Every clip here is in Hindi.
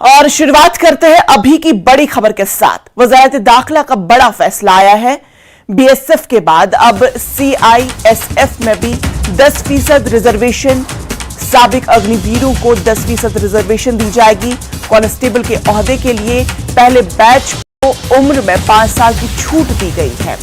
और शुरुआत करते हैं अभी की बड़ी खबर के साथ। वजारत दाखिला का बड़ा फैसला आया है। बीएसएफ के बाद अब सीआईएसएफ में भी 10% रिजर्वेशन, साबिक अग्निवीरों को 10% रिजर्वेशन दी जाएगी। कांस्टेबल के ओहदे के लिए पहले बैच को उम्र में 5 साल की छूट दी गई है।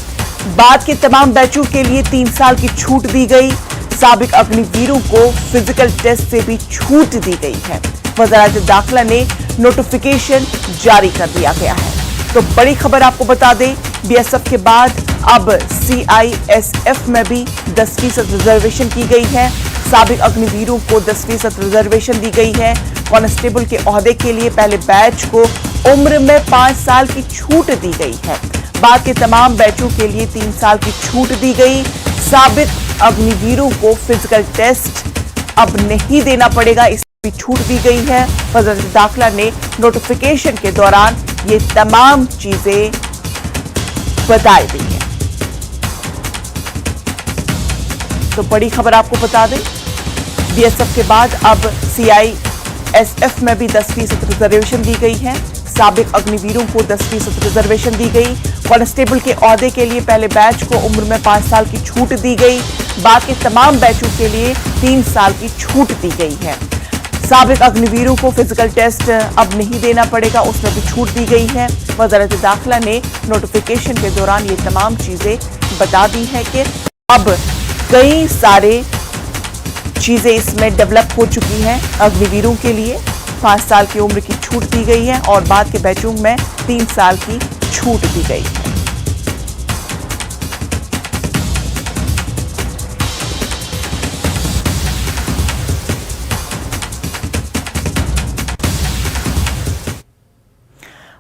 बाद के तमाम बैचों के लिए 3 साल की छूट दी गई। साबिक अग्निवीरों को फिजिकल टेस्ट से भी छूट दी गई है। वजारत दाखिला ने नोटिफिकेशन जारी कर दिया गया है। तो बड़ी खबर आपको बता दें, बीएसएफ के बाद अब सीआईएसएफ में भी 10% रिजर्वेशन की गई है। साबिक अग्निवीरों को 10% रिजर्वेशन दी गई है। कांस्टेबल के ओहदे के लिए पहले बैच को उम्र में 5 साल की छूट दी गई है। बाद के तमाम बैचों के लिए 3 साल की छूट दी गई। साबिक अग्निवीरों को फिजिकल टेस्ट अब नहीं देना पड़ेगा, इसकी भी छूट दी गई है। वजारत दाखिला ने नोटिफिकेशन के दौरान ये तमाम चीजें बताई दी हैं। तो बड़ी खबर आपको बता दें, बीएसएफ के बाद अब सीआईएसएफ में भी 10% रिजर्वेशन दी गई है। साबिक अग्निवीरों को 10% रिजर्वेशन दी गई। कांस्टेबल के ओहदे के लिए पहले बैच को उम्र में 5 साल की छूट दी गई। बाद के तमाम बैचों के लिए 3 साल की छूट दी गई है। साबिक अग्निवीरों को फिजिकल टेस्ट अब नहीं देना पड़ेगा, उसमें भी छूट दी गई है। वजारत दाखिला ने नोटिफिकेशन के दौरान ये तमाम चीजें बता दी है कि अब कई सारे चीजें इसमें डेवलप हो चुकी हैं। अग्निवीरों के लिए 5 साल की उम्र की छूट दी गई है और बाद के बैचों में 3 साल की छूट दी गई है।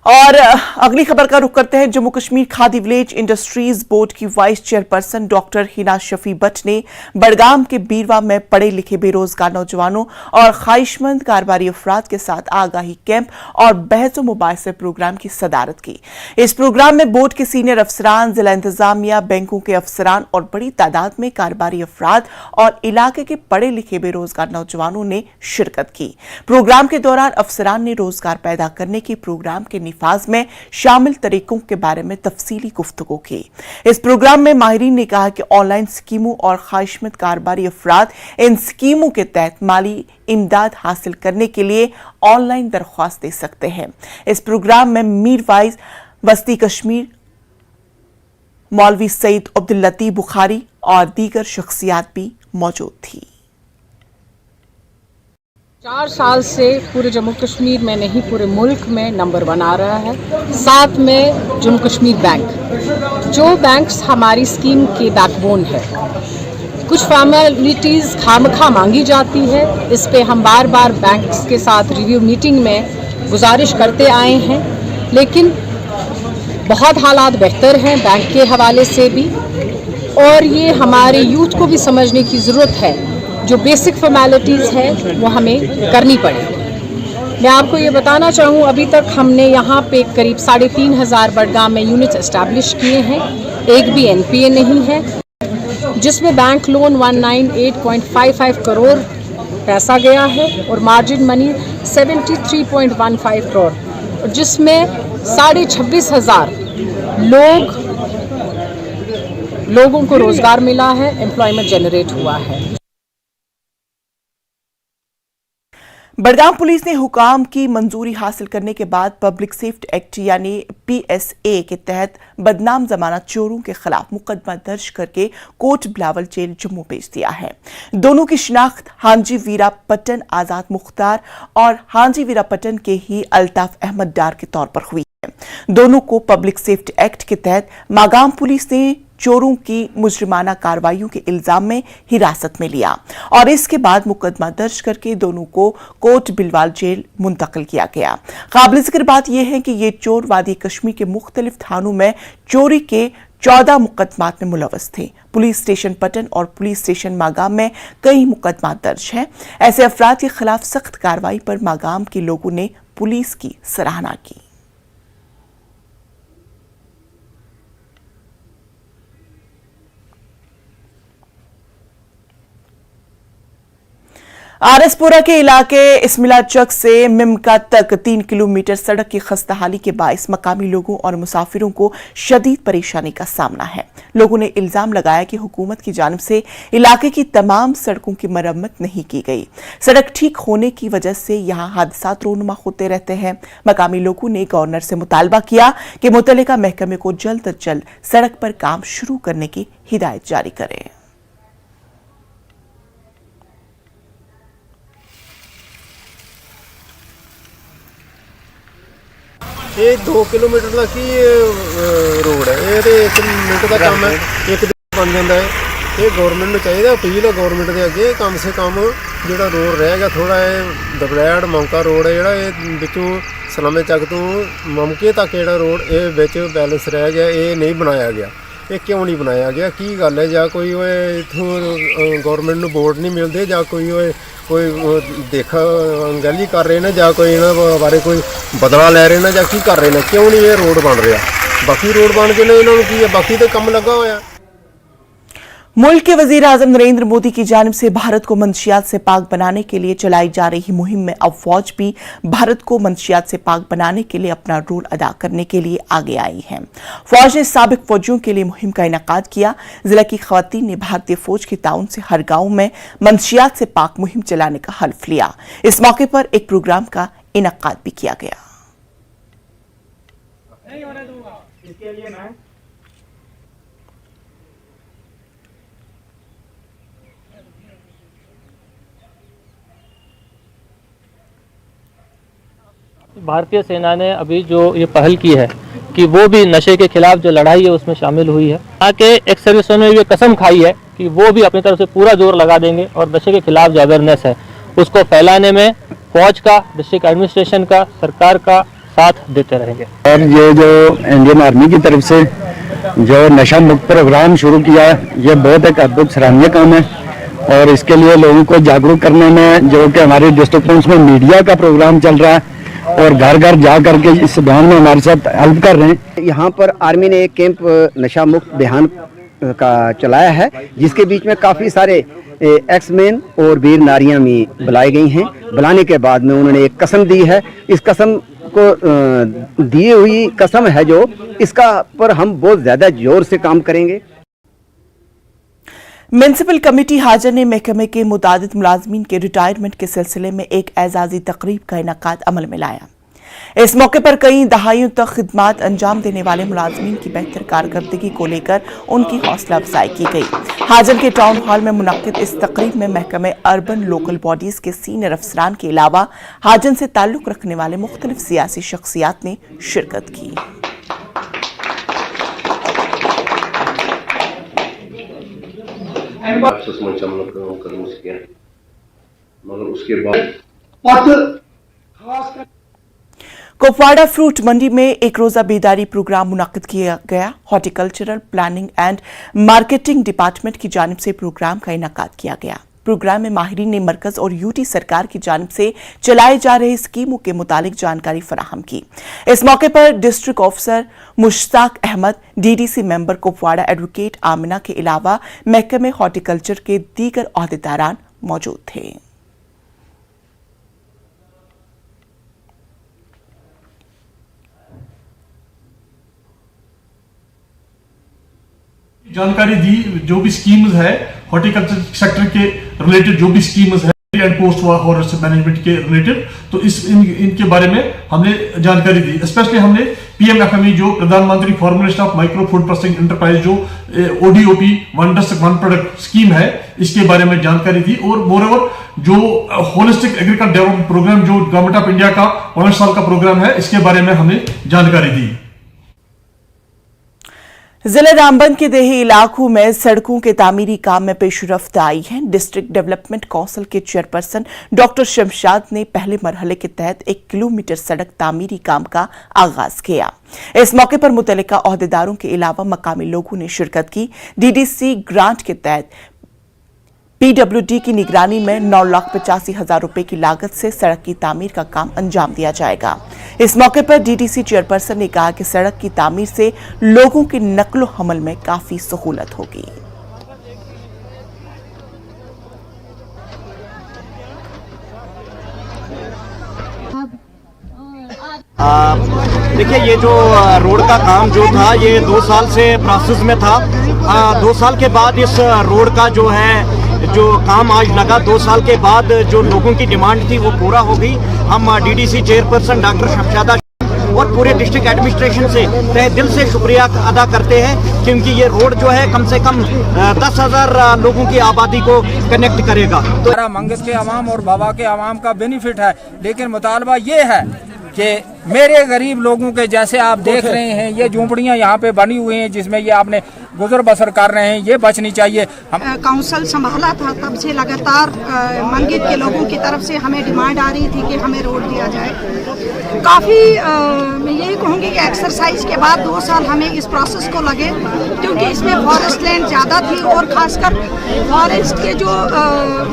और अगली खबर का रुख करते हैं। Jammu Kashmir Khadi village industries board की vice chairperson doctor Hina Shafi Bhatt ने बड़गाम के बीरवा में पढ़े लिखे बेरोजगार नौजवानों और ख्वाहिशमंद कारोबारी अफराद के साथ आगाही कैंप और बहस मुबाहिसे प्रोग्राम की सदारत की। इस प्रोग्राम में बोर्ड के सीनियर अफसरान, जिला इंतजामिया, बैंकों के अफसरान और बड़ी तादाद में कारोबारी अफराद और इलाके के पढ़े लिखे बेरोजगार नौजवानों ने शिरकत की। प्रोग्राम के दौरान अफसरान ने रोजगार पैदा करने की प्रोग्राम के निफाज में शामिल तरीकों के बारे में तफसीली गुफ्तगू की। इस प्रोग्राम में माहिरीन ने कहा कि ऑनलाइन स्कीमों और ख्वाहिशमंद कारोबारी अफराद इन स्कीमों के तहत माली इमदाद हासिल करने के लिए ऑनलाइन दरख्वास्त दे सकते हैं। इस प्रोग्राम में मीरवाइज वस्ती कश्मीर, मौलवी सईद अब्दुल लतीफ बुखारी और दीगर शख्सियात भी मौजूद थी। 4 साल से पूरे जम्मू कश्मीर में नहीं पूरे मुल्क में नंबर 1 आ रहा है। साथ में जम्मू कश्मीर बैंक, जो बैंक्स हमारी स्कीम के बैकबोन है। कुछ फॉर्मेलिटीज़ खामखा मांगी जाती है, इस पे हम बार बार बैंक्स के साथ रिव्यू मीटिंग में गुजारिश करते आए हैं, लेकिन बहुत हालात बेहतर हैं बैंक के हवाले से भी। और ये हमारे यूथ को भी समझने की ज़रूरत है, जो बेसिक फॉर्मेलिटीज़ है वो हमें करनी पड़ेगी। मैं आपको ये बताना चाहूँ, अभी तक हमने यहाँ पे करीब 3,500 बड़गाम में यूनिट्स एस्टैब्लिश किए हैं। एक भी एनपीए नहीं है, जिसमें बैंक लोन 198.55 करोड़ पैसा गया है और मार्जिन मनी 73.15 करोड़, और जिसमें 26,500 लोगों को रोजगार मिला है, एम्प्लॉयमेंट जनरेट हुआ है। बड़गाम पुलिस ने हुकाम की मंजूरी हासिल करने के बाद पब्लिक सेफ्टी एक्ट यानी पीएसए के तहत बदनाम जमानत चोरों के खिलाफ मुकदमा दर्ज करके कोट बिलावल जेल जम्मू भेज दिया है। दोनों की शिनाख्त हांजी वीरापट्टन आजाद मुख्तार और हांजी वीरापट्टन के ही अल्ताफ अहमद डार के तौर पर हुई है। दोनों को पब्लिक सेफ्टी एक्ट के तहत मागाम पुलिस ने चोरों की मुजरिमाना कार्रवाइयों के इल्जाम में हिरासत में लिया और इसके बाद मुकदमा दर्ज करके दोनों को कोट बिलवाल जेल मुंतकिल किया गया। काबिल जिक्र बात यह है कि ये चोर वादी कश्मीर के मुख्तलिफ थानों में चोरी के 14 मुकदमात में मुलव्वस थे। पुलिस स्टेशन पटन और पुलिस स्टेशन मागाम में कई मुकदमात दर्ज हैं। ऐसे अफराद के खिलाफ सख्त कार्रवाई पर मागाम के लोगों ने पुलिस की सराहना की। आरएसपुरा के इलाके इस्मिला चक से मिमका तक 3 किलोमीटर सड़क की खस्ताहाली के बायस मकामी लोगों और मुसाफिरों को शदीद परेशानी का सामना है। लोगों ने इल्जाम लगाया कि हुकूमत की जानिब से इलाके की तमाम सड़कों की मरम्मत नहीं की गई। सड़क ठीक होने की वजह से यहां हादसात रोनुमा होते रहते हैं। मकामी लोगों ने गवर्नर से मुतालबा किया कि मुतल्लिका महकमे को जल्द अज जल्द सड़क पर काम शुरू करने की हिदायत जारी करें। ये 2 किलोमीटर तक ही रोड है। ये तो 1 मिनट का काम है, एक दिन बन जाता है। ये गवर्नमेंट ਨੂੰ ਚਾਹੀਦਾ ਅਪੀਲ ਹੈ ਗवर्नमेंट ਦੇ ਅੱਗੇ ਕਮ ਸੇ ਕਮ ਜਿਹੜਾ ਰੋਡ ਰਹਿ ਗਿਆ ਥੋੜਾ ਇਹ ਦਬਲੈੜ ਮੌਂਕਾ ਰੋਡ ਹੈ ਜਿਹੜਾ ਇਹ ਵਿੱਚੋਂ ਸਲਾਮੇ ਚੱਕ ਤੋਂ ਮਮਕੇ ਤੱਕ ਜਿਹੜਾ ਰੋਡ ਇਹ ਵਿੱਚ ਬੈਲੈਂਸ ਰਹਿ ਗਿਆ, ਇਹ ਨਹੀਂ ਬਣਾਇਆ ਗਿਆ। ਇਹ ਕਿਉਂ ਨਹੀਂ ਬਣਾਇਆ ਗਿਆ, ਕੀ ਗੱਲ ਹੈ? ਜਾਂ ਕੋਈ ਓਏ ਇਥੋਂ ਗਵਰਨਮੈਂਟ ਨੂੰ ਬੋਰਡ ਨਹੀਂ ਮਿਲਦੇ, ਜਾਂ ਕੋਈ ਓਏ ਕੋਈ ਦੇਖਾ ਅੰਗਲੀ ਕਰ ਰਹੇ ਨੇ, ਜਾਂ ਕੋਈ ਇਹਨਾਂ ਬਾਰੇ ਕੋਈ ਬਦਲਾ ਲੈ ਰਹੇ ਨੇ, ਜਾਂ ਕੀ ਕਰ ਰਹੇ ਨੇ? ਕਿਉਂ ਨਹੀਂ ਇਹ ਰੋਡ ਬਣ ਰਿਹਾ? ਬਾਕੀ ਰੋਡ ਬਣ ਕੇ ਨੇ ਇਹਨਾਂ ਨੂੰ ਕੀ ਹੈ, ਬਾਕੀ ਤੇ ਕੰਮ ਲੱਗਾ ਹੋਇਆ। मुल्क के वजीर आजम नरेंद्र मोदी की जानिब से भारत को मंशियात से पाक बनाने के लिए चलाई जा रही मुहिम में अब फौज भी भारत को मंशियात से पाक बनाने के लिए अपना रोल अदा करने के लिए आगे आई है। फौज ने साबिक फौजियों के लिए मुहिम का इनेकाद किया। जिला की खवातीन ने भारतीय फौज के ताउन से हर गांव में मंशियात से पाक मुहिम चलाने का हल्फ लिया। इस मौके पर एक प्रोग्राम का इनेकाद भी किया गया। भारतीय सेना ने अभी जो ये पहल की है कि वो भी नशे के खिलाफ जो लड़ाई है उसमें शामिल हुई है। यहाँ के एक सर्विसमैन ने ये कसम खाई है कि वो भी अपनी तरफ से पूरा जोर लगा देंगे और नशे के खिलाफ जो अवेयरनेस है उसको फैलाने में फौज का, डिस्ट्रिक्ट एडमिनिस्ट्रेशन का, सरकार का साथ देते रहेंगे। और ये जो इंडियन आर्मी की तरफ से जो नशा मुक्त प्रोग्राम शुरू किया है, ये बहुत एक अद्भुत सराहनीय काम है। और इसके लिए लोगों को जागरूक करने में जो कि हमारे डिस्ट्रिक्ट पुलिस में मीडिया का प्रोग्राम चल रहा है और घर घर जा करके इस अभियान में हमारे साथ हेल्प कर रहे हैं। यहाँ पर आर्मी ने एक कैंप नशा मुक्त अभियान का चलाया है, जिसके बीच में काफ़ी सारे एक्समैन और वीर नारियां भी बुलाई गई हैं। बुलाने के बाद में उन्होंने एक कसम दी है। इस कसम को दी हुई कसम है जो, इसका पर हम बहुत ज़्यादा जोर से काम करेंगे। म्युनिसिपल कमेटी हाजर ने महकमे के मुतादिद मुलाजमीन के रिटायरमेंट के सिलसिले में एक एजाजी तकरीब का इनेकाद अमल में लाया। इस मौके पर कई दहाइयों तक खिदमात अंजाम देने वाले मुलाजमीन की बेहतर कारकर्दगी को लेकर उनकी हौसला अफजाई की गई। हाजन के टाउन हॉल में मुनक्किद इस तकरीब में महकमे अर्बन लोकल बॉडीज के सीनियर अफसरान के अलावा हाजन से ताल्लुक रखने वाले मुख्तलिफ सियासी शख्सियात ने शिरकत की। मगर उसके बाद कुपवाड़ा फ्रूट मंडी में एक रोजा बेदारी प्रोग्राम मुनक्किद किया गया। Horticultural planning and marketing department की जानिब से प्रोग्राम का इनेकाद किया गया। प्रोग्राम में माहिरीन ने मरकज और यूटी सरकार की जानिब से चलाए जा रहे स्कीमों के मुतालिक जानकारी फराहम की। इस मौके पर district officer Mushtaq Ahmad, DDC member Kupwara advocate Amina के अलावा महकमे हॉर्टिकल्चर के दीगर ओहदेदारान मौजूद थे। जानकारी दी जो भी स्कीम्स है हॉर्टिकल्चर सेक्टर के रिलेटेड, जो भी स्कीम्स है एंड पोस्ट फॉरेस्ट मैनेजमेंट के रिलेटेड, तो इनके बारे में हमने जानकारी दी। स्पेशली हमने पीएमएफएमई जो प्रधानमंत्री formulation of micro food processing enterprise जो ODOP one district one product scheme है, इसके बारे में जानकारी दी। और मोरओवर जो होलिस्टिक एग्रीकल्चर डेवलपमेंट प्रोग्राम जो गवर्नमेंट ऑफ इंडिया का 5 साल का प्रोग्राम है, इसके बारे में हमने जानकारी दी। जिले रामबन के देही इलाकों में सड़कों के तामीरी काम में पेशरफ्त आई है। डिस्ट्रिक्ट डेवलपमेंट काउंसिल के चेयरपर्सन डॉक्टर शमशाद ने पहले मरहले के तहत 1 किलोमीटर सड़क तामीरी काम का आगाज किया। इस मौके पर मुतल्लिका ओहदेदारों के अलावा मकामी लोगों ने शिरकत की। डीडीसी ग्रांट के तहत पीडब्ल्यूडी की निगरानी में 9,85,000 रुपए की लागत से सड़क की तामीर का काम अंजाम दिया जाएगा। इस मौके पर डीडीसी चेयरपर्सन ने कहा कि सड़क की तामीर से लोगों की नक्लो हमल में काफी सहूलत होगी। देखिए, ये जो रोड का काम जो था ये 2 साल से प्रोसेस में था। 2 साल के बाद इस रोड का जो काम आज लगा, 2 साल के बाद जो लोगों की डिमांड थी वो पूरा हो गई। हम डीडीसी चेयरपर्सन डॉक्टर शमशादा और पूरे डिस्ट्रिक्ट एडमिनिस्ट्रेशन से तहे दिल से शुक्रिया अदा करते हैं, क्योंकि ये रोड जो है कम से कम 10,000 लोगों की आबादी को कनेक्ट करेगा। तो मंगस के अवाम और बाबा के अवाम का बेनिफिट है, लेकिन मुतालबा ये है कि मेरे गरीब लोगों के जैसे आप देख रहे हैं ये झोंपड़ियां यहाँ पे बनी हुई हैं जिसमें ये आपने गुजर बसर कर रहे हैं, ये बचनी चाहिए। हम काउंसिल संभाला था तब से लगातार मंगित के लोगों की तरफ से हमें डिमांड आ रही थी कि हमें रोड दिया जाए। काफ़ी मैं यही कहूँगी कि एक्सरसाइज के बाद 2 साल हमें इस प्रोसेस को लगे, क्योंकि इसमें फॉरेस्ट लैंड ज़्यादा थी और ख़ासकर फॉरेस्ट के जो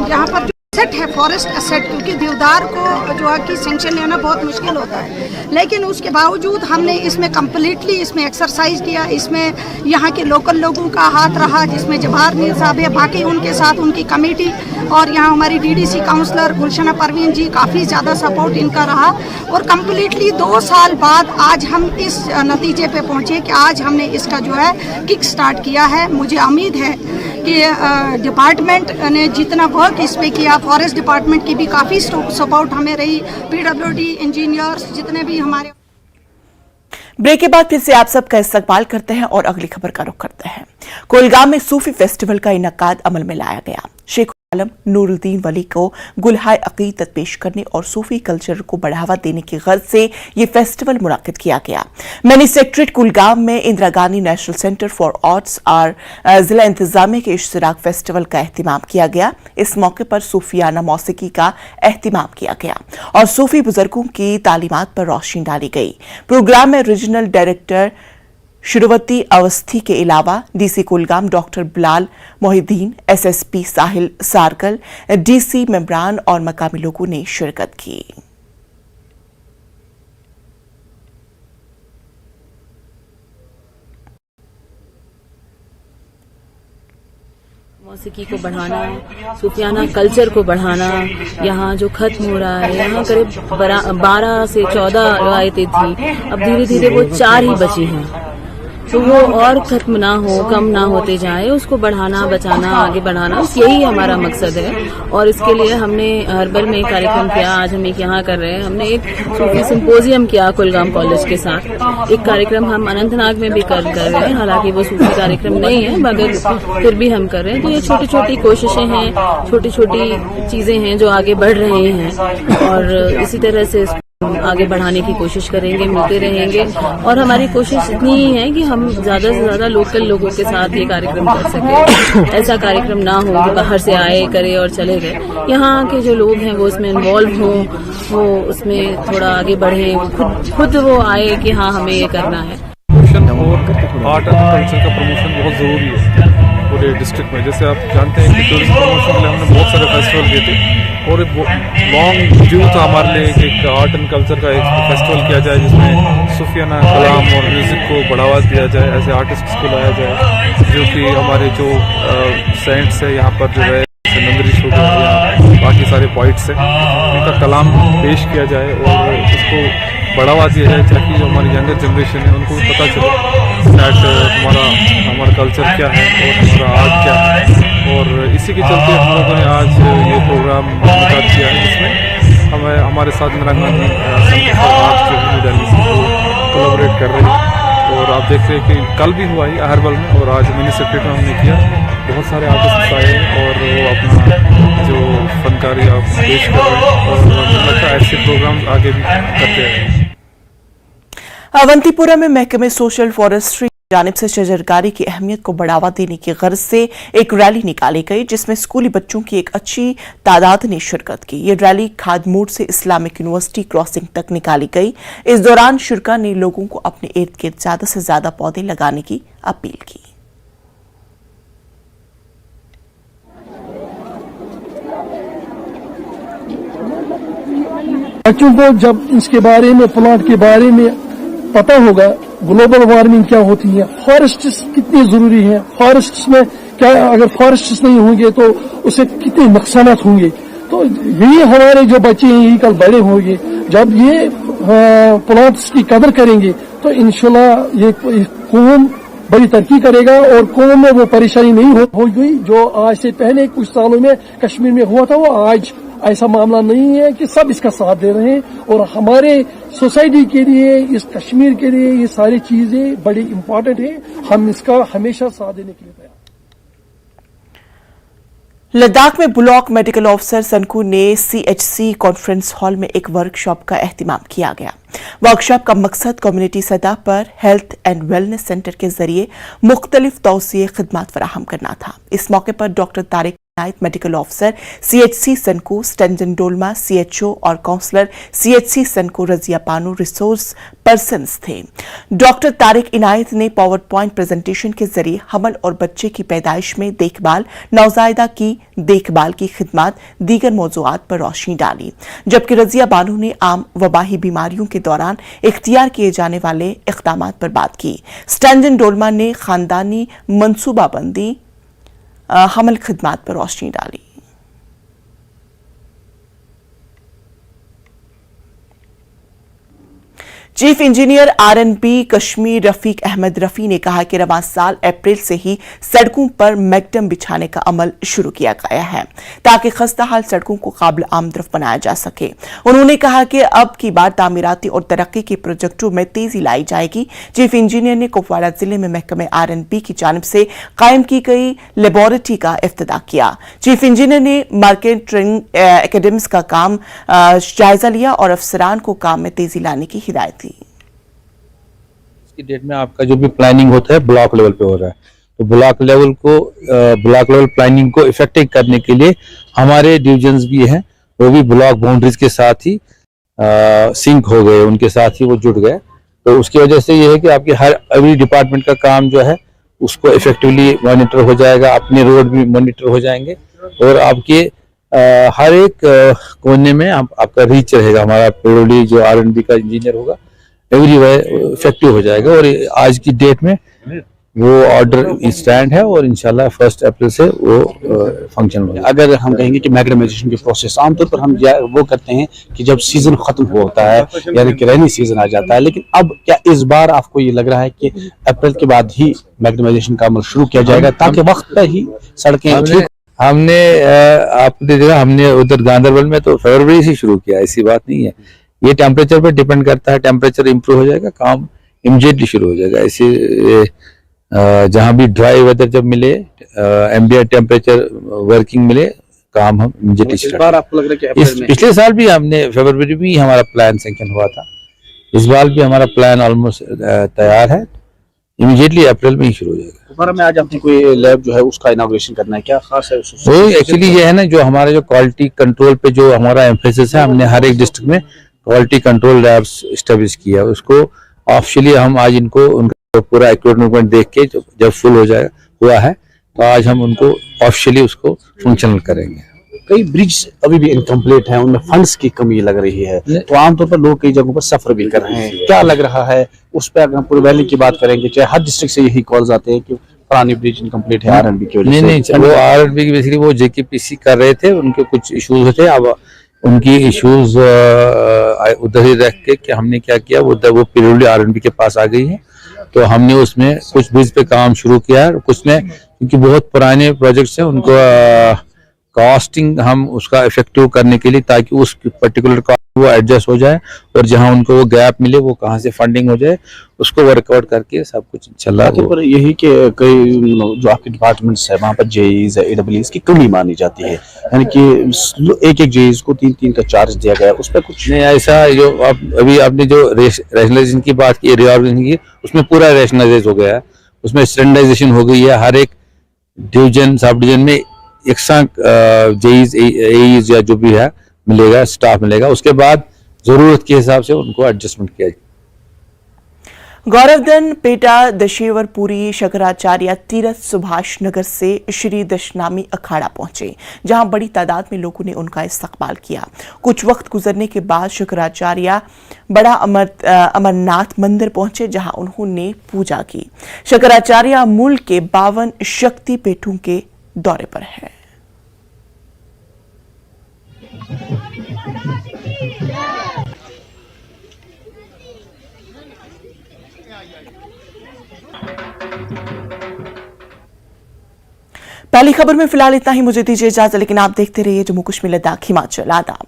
यहाँ पर एसेट है, फॉरेस्ट एसेट, क्योंकि देवदार को जो है कि सेंक्शन लेना बहुत मुश्किल होता है, लेकिन उसके बावजूद हमने इसमें कम्प्लीटली इसमें एक्सरसाइज किया। इसमें यहाँ के लोकल लोगों का हाथ रहा, जिसमें जवाहर मीर साहब है, बाकी उनके साथ उनकी कमेटी और यहाँ हमारी डीडीसी काउंसलर गुलशना परवीन जी, काफ़ी ज़्यादा सपोर्ट इनका रहा और कम्प्लीटली 2 साल बाद आज हम इस नतीजे पे पहुँचे कि आज हमने इसका जो है किक स्टार्ट किया है। मुझे उम्मीद है कि डिपार्टमेंट ने जितना वर्क इस पे किया, फॉरेस्ट डिपार्टमेंट की भी काफ़ी सपोर्ट हमें रही, पीडब्ल्यूडी इंजीनियर्स जितने भी हमारे। ब्रेक के बाद फिर से आप सबका इस्तकबाल करते हैं और अगली खबर का रुख करते हैं। कोलगाम में सूफी फेस्टिवल का इनकाद अमल में लाया गया। शेख आलम नूरुद्दीन वली को गुलहाय अकीदत पेश करने और सूफी कल्चर को बढ़ावा देने की गर्ज से ये फेस्टिवल मुनाकिद किया गया। मैनी सेक्रेटरीट कुलगाम में Indira Gandhi national centre for arts और जिला इंतजामिया के इश्तराक फेस्टिवल का एहतिमाम किया गया। इस मौके पर सूफियाना मौसीकी का एहतिमाम किया गया और सूफी बुजुर्गों की तालीमात पर रोशनी डाली गई। प्रोग्राम में रीजनल डायरेक्टर शुरुवती अवस्थी के अलावा DC Kulgam doctor Bilal Mohiuddin, SSP Sahil Sarkal, DC मेम्बरान और मकामी लोगों ने शिरकत की। मौसीकी को बढ़ाना, सूफियाना कल्चर को बढ़ाना, यहाँ जो खत्म हो रहा है, यहाँ करीब 12 से 14 रवायतें थी, अब धीरे धीरे वो 4 ही बची हैं, तो वो और खत्म ना हो, कम ना होते जाए, उसको बढ़ाना, बचाना, आगे बढ़ाना, यही हमारा मकसद है। और इसके लिए हमने हरबल में एक कार्यक्रम किया, आज हम एक यहाँ कर रहे हैं। हमने एक सूफी सिंपोजियम किया कुलगाम कॉलेज के साथ। एक कार्यक्रम हम अनंतनाग में भी कर रहे हैं, हालांकि वो सूफी कार्यक्रम नहीं है मगर फिर भी हम कर रहे हैं। तो ये छोटी छोटी कोशिशें हैं, छोटी छोटी चीजें हैं जो आगे बढ़ रही हैं और इसी तरह से आगे बढ़ाने की कोशिश करेंगे, मिलते रहेंगे। और हमारी कोशिश इतनी ही है कि हम ज्यादा से ज्यादा लोकल लोगों के साथ ये कार्यक्रम कर सके। ऐसा कार्यक्रम ना हो कि बाहर से आए, करे और चले गए। यहाँ के जो लोग हैं वो उसमें इन्वॉल्व हों, वो उसमें थोड़ा आगे बढ़े, खुद वो आए कि हाँ हमें ये करना है। और आर्ट एंड कल्चर का प्रमोशन बहुत जरूरी है पूरे डिस्ट्रिक्ट में। जैसे आप जानते हैं कि टूरिज्म प्रमोशन के लिए हमने बहुत सारे फेस्टिवल किए थे और लॉन्ग ड्यू था हमारे लिए कि एक आर्ट एंड कल्चर का एक फेस्टिवल किया जाए जिसमें सूफियाना कलाम और म्यूज़िक को बढ़ावा दिया जाए, ऐसे आर्टिस्ट्स को लाया जाए जो कि हमारे जो सेंट्स है यहाँ पर जो है नंदरी शो या बाकी सारे पॉइंट्स हैं उनका कलाम पेश किया जाए और उसको बढ़ावा दिया जाए ताकि जो हमारी यंगर जनरेशन है उनको पता चले दैट हमारा कल्चर क्या है और हमारा आर्ट क्या है। और इसी के चलते हम लोगों ने आज ये प्रोग्राम मुनक़िद किया है जिसमें हमारे साथ Indira Gandhi centre for arts जो है दिल्ली से कोलैबोरेट कर रही है। और आप देख रहे हैं कि कल भी हुआ ही हरबल में और आज मिनी सेक्रेटरी में हमने किया। बहुत सारे आर्टिस्ट आए और वो अपना जो फनकारी आप पेश कर रहे हैं और लगता है ऐसे प्रोग्राम आगे भी करते रहें। अवंतीपुरा में महकमे सोशल फॉरेस्ट्री की जानिब से शजरकारी की अहमियत को बढ़ावा देने की गर्ज से एक रैली निकाली गई जिसमें स्कूली बच्चों की एक अच्छी तादाद ने शिरकत की। ये रैली खादमोड़ से इस्लामिक यूनिवर्सिटी क्रॉसिंग तक निकाली गई। इस दौरान शुरा ने लोगों को अपने इर्द गिर्द ज्यादा से ज्यादा पौधे लगाने की अपील की। बच्चों को जब इसके बारे में, प्लांट के बारे में पता होगा, ग्लोबल वार्मिंग क्या होती है, फॉरेस्ट्स कितनी जरूरी है, फॉरेस्ट्स में क्या, अगर फॉरेस्ट्स नहीं होंगे तो उसे कितने नुकसान होंगे, तो यही हमारे जो बच्चे हैं यही कल बड़े होंगे। जब ये प्लांट्स की कदर करेंगे तो इंशाल्लाह ये कौम बड़ी तरक्की करेगा और कौम में वो परेशानी नहीं हो गई जो आज से पहले कुछ सालों में कश्मीर में हुआ था। वो आज ऐसा मामला नहीं है कि सब इसका साथ दे रहे हैं और हमारे सोसाइटी के लिए, इस कश्मीर के लिए ये सारी चीजें बड़ी इम्पोर्टेंट है। हम इसका हमेशा साथ देने के लिए तैयार। लद्दाख में ब्लॉक मेडिकल ऑफिसर सनकू ने CHC कॉन्फ्रेंस हॉल में एक वर्कशॉप का एहतिमाम किया गया। वर्कशॉप का मकसद कम्युनिटी सतह पर हेल्थ एंड वेलनेस सेंटर के जरिए मुख्तलिफ तौसीए खिदमात फराहम करना था। इस मौके पर doctor Tariq Inayat medical officer CHC Sankoo, Stanzin Dolma CHO और counsellor CHC Sankoo Razia Panu resource persons थे। डॉक्टर तारिक इनायत ने पावर पॉइंट प्रेजेंटेशन के जरिए हमल और बच्चे की पैदाइश में देखभाल, नवजायदा की देखभाल की खिदमत, दीगर मौजूआत पर रोशनी डाली, जबकि रजिया बानू ने आम वबाही बीमारियों के दौरान इख्तियार किए जाने वाले इक़दामात पर बात की। स्टैंजन डोलमा ने खानदानी मनसूबाबंदी हमल खिदमात पर रोशनी डाली। Chief engineer RNB Kashmir Rafiq Ahmad Rafi ने कहा कि रवां साल अप्रैल से ही सड़कों पर मैगडम बिछाने का अमल शुरू किया गया है ताकि खस्ताहाल सड़कों को काबिल आमदरफ बनाया जा सके। उन्होंने कहा कि अब की बार तामीराती और तरक्की के प्रोजेक्टों में तेजी लाई जाएगी। चीफ इंजीनियर ने कुपवाड़ा जिले में महकमे RNB की जानिब से कायम की गई लेबोरेटरी का इफ्तिताह किया। चीफ इंजीनियर ने मार्केटिंग एकेडम्स का काम जायजा लिया और अफसरान को काम में तेजी लाने की हिदायत दी। की डेट में आपका जो भी प्लानिंग होता है ब्लॉक लेवल पे हो रहा है, तो ब्लॉक लेवल प्लानिंग को इफेक्टिव करने के लिए हमारे डिविजन्स भी हैं, वो भी ब्लॉक बाउंड्रीज के साथ ही सिंक हो गए, उनके साथ ही वो जुड़ गए। तो उसकी वजह से ये है कि आपके एवरी डिपार्टमेंट का काम जो है उसको इफेक्टिवली मॉनिटर हो जाएगा, अपने रोड भी मॉनिटर हो जाएंगे और आपके हर एक कोने में आपका रीच रहेगा। हमारा पेरोली जो RNB का इंजीनियर होगा एवरीवेयर इफेक्टिव हो जाएगा और आज की डेट में वो ऑर्डर स्टैंड है और इंशाल्लाह 1 अप्रैल से वो फंक्शन होगा। अगर हम कहेंगे कि मैग्डमाइजेशन की प्रोसेस आमतौर पर हम वो करते हैं कि जब सीजन खत्म होता है यानी कि रेनी सीजन आ जाता है, लेकिन अब क्या इस बार आपको ये लग रहा है कि अप्रैल के बाद ही मैग्डमाइजेशन का अमल शुरू किया जाएगा ताकि वक्त पर ही सड़कें हमने आपने देखा, हमने उधर गांधरबल में तो फरवरी से शुरू किया, ऐसी बात नहीं है। ये टेम्परेचर पर डिपेंड करता है, टेम्परेचर इंप्रूव हो जाएगा काम इमीडिएटली शुरू हो जाएगा। ऐसे जहां भी ड्राई वेदर जब मिले, एम्बिएंट टेम्परेचर वर्किंग मिले, काम हम इमीडिएटली इस बार आपको लग रहा है कि पिछले साल भी हमने फरवरी में हमारा प्लान सैंक्शन हुआ था, इस बार भी हमारा प्लान ऑलमोस्ट तैयार है, इमीडिएटली अप्रैल में ही शुरू हो जाएगा। दोबारा में आज आपने कोई लैब जो है उसका इनॉग्रेशन करना है, क्या खास है उसको? वो एक्चुअली ये है ना, जो हमारा जो क्वालिटी कंट्रोल पे जो हमारा एम्फेसिस है, हमने हर एक डिस्ट्रिक्ट में क्वालिटी कंट्रोल लैब्स एस्टेब्लिश किया है। उसको ऑफिशियली हम आज इनको उनका पूरा इक्विपमेंट देख के जब फुल हो जाएगा हुआ है तो आज हम उनको ऑफिशियली उसको फंक्शनल करेंगे। कई ब्रिज अभी भी इनकम्प्लीट हैं, उनमें फंड्स की कमी लग रही है, तो आमतौर पर लोग कई जगहों पर सफर भी कर रहे हैं, क्या लग रहा है उस पर? अगर हम पूरी वैली की बात करेंगे, चाहे हर डिस्ट्रिक्ट से यही कॉल्स आते हैं कि पुरानी ब्रिज इनकम्प्लीट है RNB की वजह से। नहीं, वो RNB की बेसिकली वो JKPC कर रहे थे, उनके कुछ इश्यूज थे, अब उनकी इश्यूज उधर ही रख के कि हमने क्या किया, वो पीरियडली RNB के पास आ गई है, तो हमने उसमें कुछ ब्रिज पे काम शुरू किया है। कुछ में क्योंकि बहुत पुराने प्रोजेक्ट्स हैं, उनको कॉस्टिंग हम उसका इफेक्टिव करने के लिए ताकि उस पर्टिकुलर कॉस्ट वो एडजस्ट हो जाए और जहां उनको वो गैप मिले वो कहां से फंडिंग हो जाए उसको वर्कआउट करके सब कुछ इंशाल्लाह। पर यही कि कई जो आपके डिपार्टमेंट्स है वहाँ पर JEs AWEs की कमी मानी जाती है, यानी कि एक JEs को 3-3 का चार्ज दिया गया, उस पर कुछ नहीं ऐसा। जो अभी आपने जो रैशनलाइजेशन की बात की, रिऑर्गनाइजेशन की, उसमें पूरा रैशनलाइज हो गया है, उसमें स्टैंडर्डाइजेशन हो गई है। हर एक डिवीजन सब डिवीजन में एक JEs AEs या जो भी है मिलेगा, स्टाफ मिलेगा, उसके बाद जरूरत के हिसाब से उनको एडजस्टमेंट किया जाए। गौरवधन पेटा दशेवरपुरी शंकराचार्य तीरथ सुभाष नगर से श्री दशनामी अखाड़ा पहुंचे, जहां बड़ी तादाद में लोगों ने उनका इस्तकबाल किया। कुछ वक्त गुजरने के बाद शंकराचार्य बड़ा अमरनाथ मंदिर पहुंचे, जहां उन्होंने पूजा की। शंकराचार्य मुल्क के 52 शक्ति पीठों के दौरे पर है। पहली खबर में फिलहाल इतना ही। मुझे दीजिए इजाजत, लेकिन आप देखते रहिए जम्मू कश्मीर लद्दाख हिमाचल। आदाब।